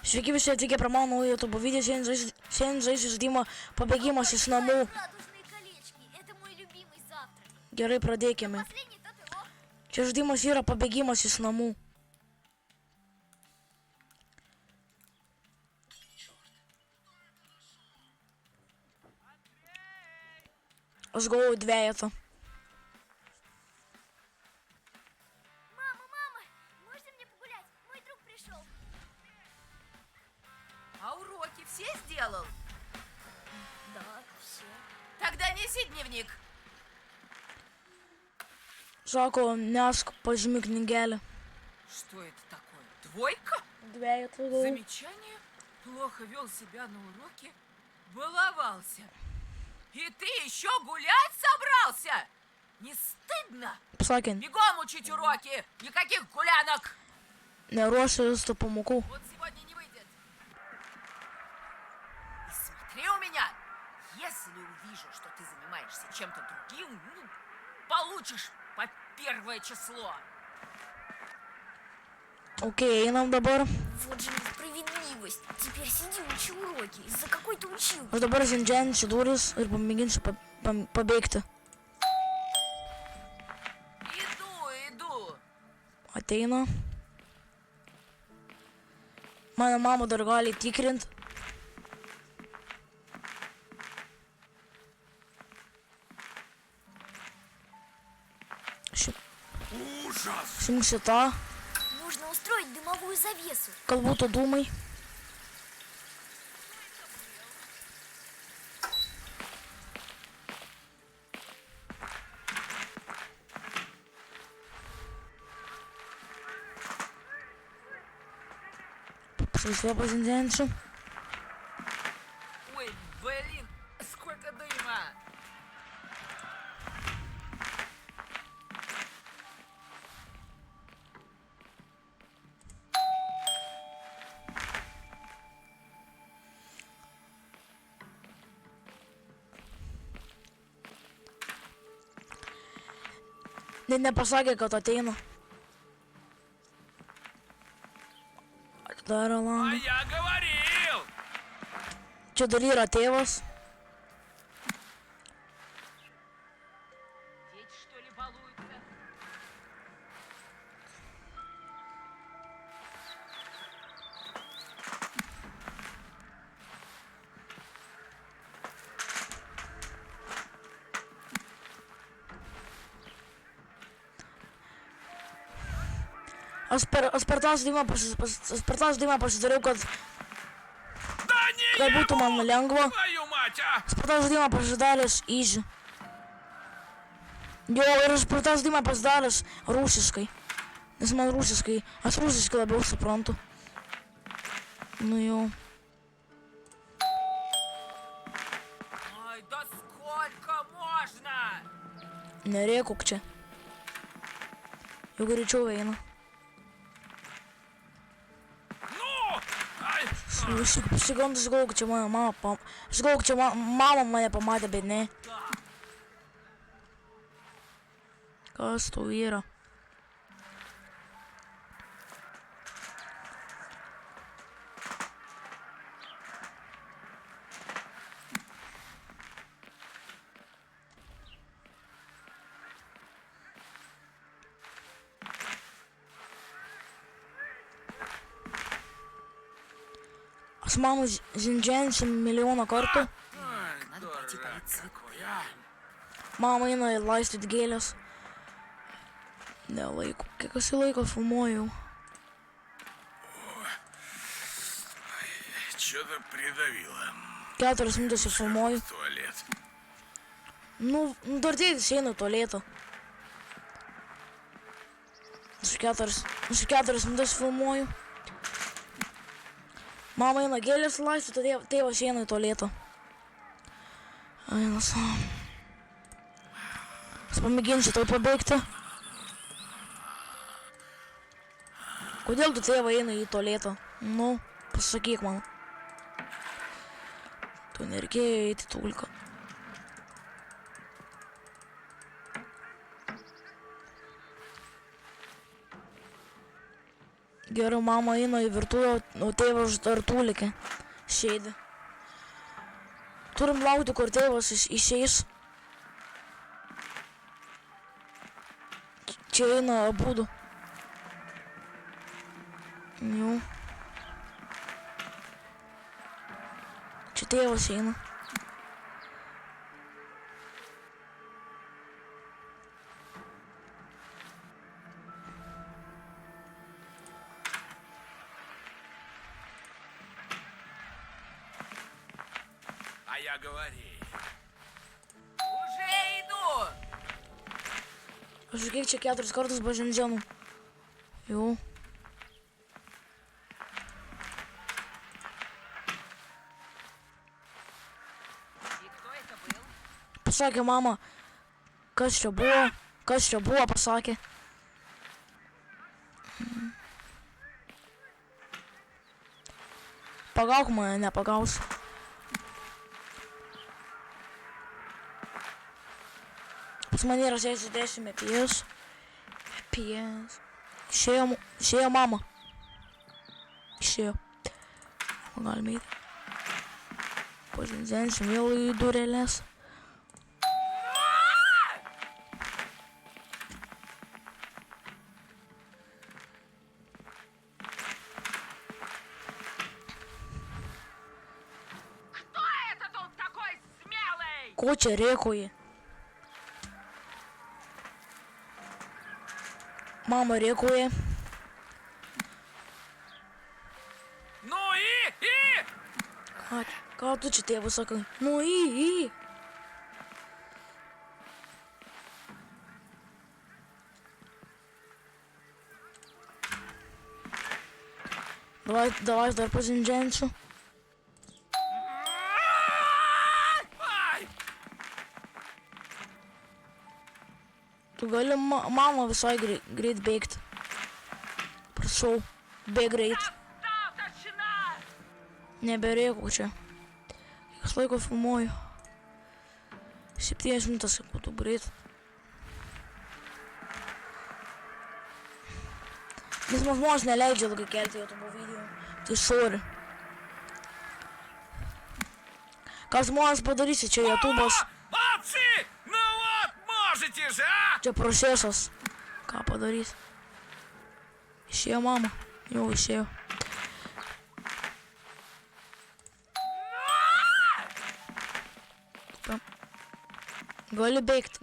Sveiki visi atvykę prie mano YouTube video. Šiandien žaisiu žaidimą pabėgimas iš namų. Gerai, pradėkime. Čia žaidimas yra pabėgimas iš namų. Aš gavau dvejetą. А уроки все сделал? Да, все. Тогда неси дневник. Sako, nesk pažymi knygelę. Что это такое? Двойка? Dvejetą gavau. Замечание? Плохо вел себя на уроке? Баловался. И ты еще гулять собрался? Не стыдно? Pasakė, Бегом учить уроки! Никаких гулянок! neruošiu tų pamokų. Вот сегодня не выйдет. И смотри у меня. Если увижу, что ты занимаешься чем-то другим, получишь по 1 число. Okei, einam dabar. Вот же несправедливость. Теперь сиди, учи уроки. Из-за какой-то училки. Aš dabar žindžiančiu duris ir pamėginsiu pabėgti. Иду. Ateina. Mano mama dar gali tikrint. Išjungsiu tą, Нужно устроить дымовую завесу. kad būtų dūmai. Vėl pažindžiančiu. Ой, блин, сколько дыма. Net nepasakė, kad ateina. Atidarė А langą. я говорил! Čia dar yra tėvas. Дети, что ли, балуются? Aš per tą žaidimą pasidariau, kad Да не būtų man lengva. твою мать, а! Aš per tą žaidimą pasidaręs easy. Jo, ir aš per tą žaidimą pasidaręs rusiškai. Nes man rusiškai, aš rusiškai labiau suprantu. Nu jau. Ой, да сколько можно? Nerėkuk čia. Jau greičiau eina. Ну! Ай! Sekundę aš galvoju, kad čia mano mama Aš galvoju, kad čia mama mane pamatė, bet ne. Kas tau yra? Aš mamą žindžiančiu milijoną kartų. Надо пойти полиции. Mama eina laistyti gėlės. Nelaiko. Kiek aš laiko filmuoju. Что-то придавило. 4 minutės filmuoju. Туалет. Nu, dar tėtis eina į tualetą. Aš 4 minutės filmuoju. Mama eina gėlės laistyti, tėvas eina į tualetą. Eina savo. Aš pamėginsiu tai pabėgti. Kodėl tu tėvą eina į tualetą? Nu, pasakyk man. Tu nereikėjo eiti tulką. Гера, мама Інна і віртує у тėvas Artūlikė. Šeidė. Turim laukti, kur tėvas išeis. Čia eina abudu. Jau. Čia tėvas eina. А я говорил. Уже иду! Aš kiek čia 4 kartus bažnyčianų. Jau. И кто это был? Pasakė mama, kas čia buvo, pasakė. Pagauk mane, nepagaus. Pas mane yra 60 pies. Išėjo mama. Išėjo. Galime eiti. Pažinzensim vėl į durelės. Кто это тут такой смелый? Ko čia rėkoji? Mama rėkoja. Ну и! Ką tu čia tėvas sakai? Nu į. Давай dar pažindžiansiu. Ай! Tu gali mamą visai greit bėgti. Prašau, bėg greit. Достаточно! Neberėkau čia. Kiek laiko filmuoju? 7 minutės, kaip būtų greit. Nes man žmonės neleidžia ilgai kelti YouTube video. Tai sorry. Ką žmonės padarysi, čia YouTube'as, Отцы! Ну вот, можете же, а? čia procesas. Ką padarys? Išėjo mama. Jau išėjo. Gali bėgti.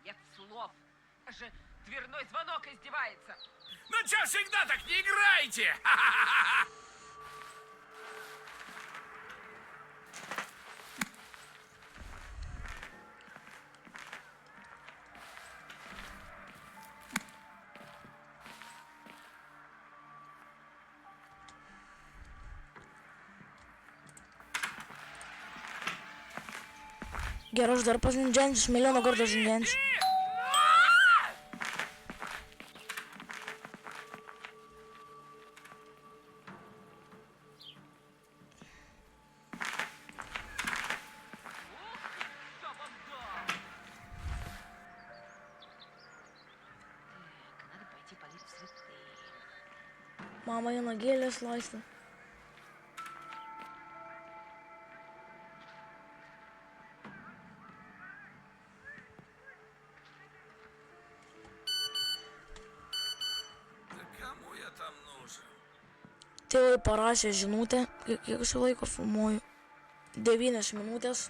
Нет слов. Даже дверной звонок издевается. Ну чё всегда так не играете? Ха-ха-ха-ха! Gerai, aš dar pažindžiantis, milijoną kartų žindžiantis. Что вам дал? Так, надо пойти полить цветы. Mama eina gėlės laistą. Да кому я там нужен? Tėvai parašė žinutę, kiek aš laiko filmuoju. 9 minutės.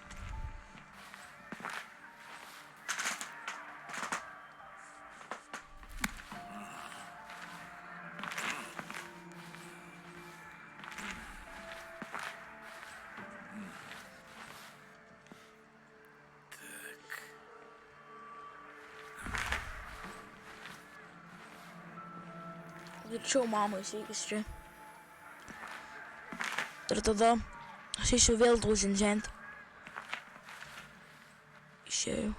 Greičiau mamai sveikis čia. Ir tada aš išėjau vėl tūžinžiant. Išėjau.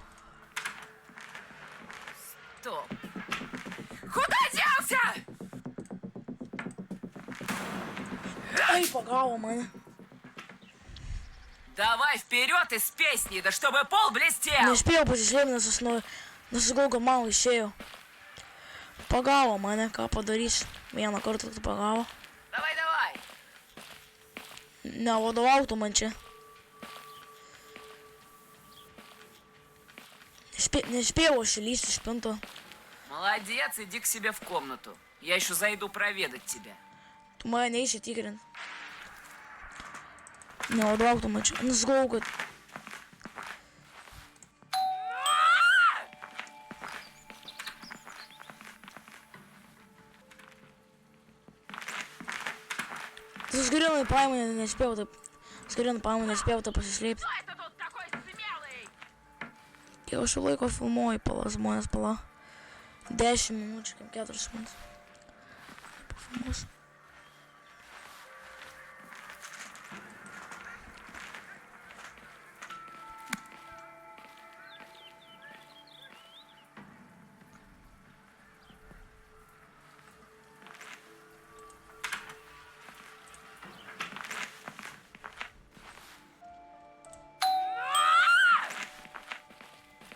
Стоп. Куда делся? Ai, pagavo mane. Давай вперед из песни, да чтобы пол блестел! спів позіслів на сосною. На сгулку мало ішею. Погава мене, капа доріс. Я на карту погава. Давай, давай! На водовалту менше. Не спів ще лізти шпинто. Молодец, иди к себе в комнату. Я еще зайду проведать тебя. У мене є ще тігрин. На водовалту менше. На сгулку. З горілою поймою не спів, ти... З горілою поймою не спів, ти посісліп. Кто это тут такой смелый? Я шулайко фумой пала, з мене спала. 10 минуточків, 40 минут. Пофумос.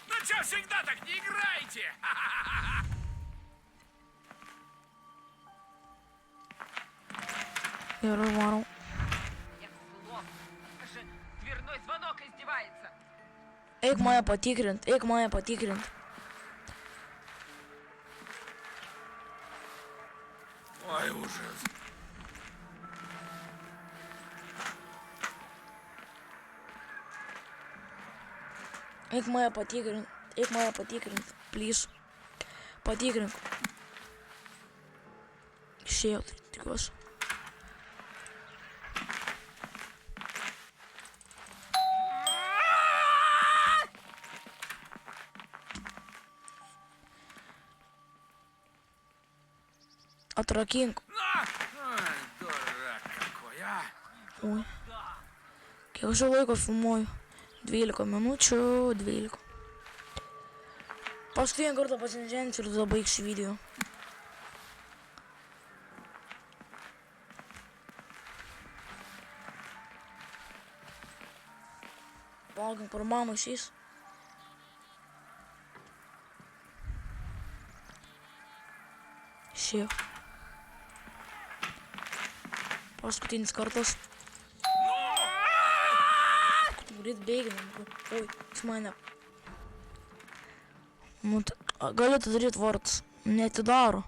Ну чё всегда так не играете? Ха-ха-ха! Я розмару. Я зло. Даже дверной звонок издевается. Як має потікрент, як має потікрент. Ой, ужас. Як має потікрент, пліз. Потікрент. Ще один, ти кос. Атракінг. Ой, дурак какой, а! Ой. Я вже лайков фумою. Двілько, минучу, двілько. Пошли гордо посинжен через забывший видео. Лагом про маму сис. Ще. Паскутин с картос. Говорит, бегай. Ой, с мене. Вот, Галета дарит воротс. Нет удару.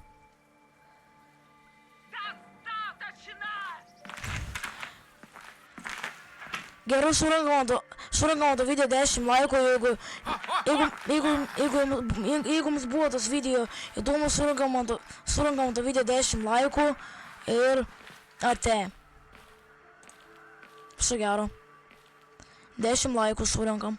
Достаточно! Герой Сурангамото видео 10 лайку Игум сбота с видео. Я думаю Сурангамото видео 10 лайку АТ. Все яро. 10 лайку Сурангам.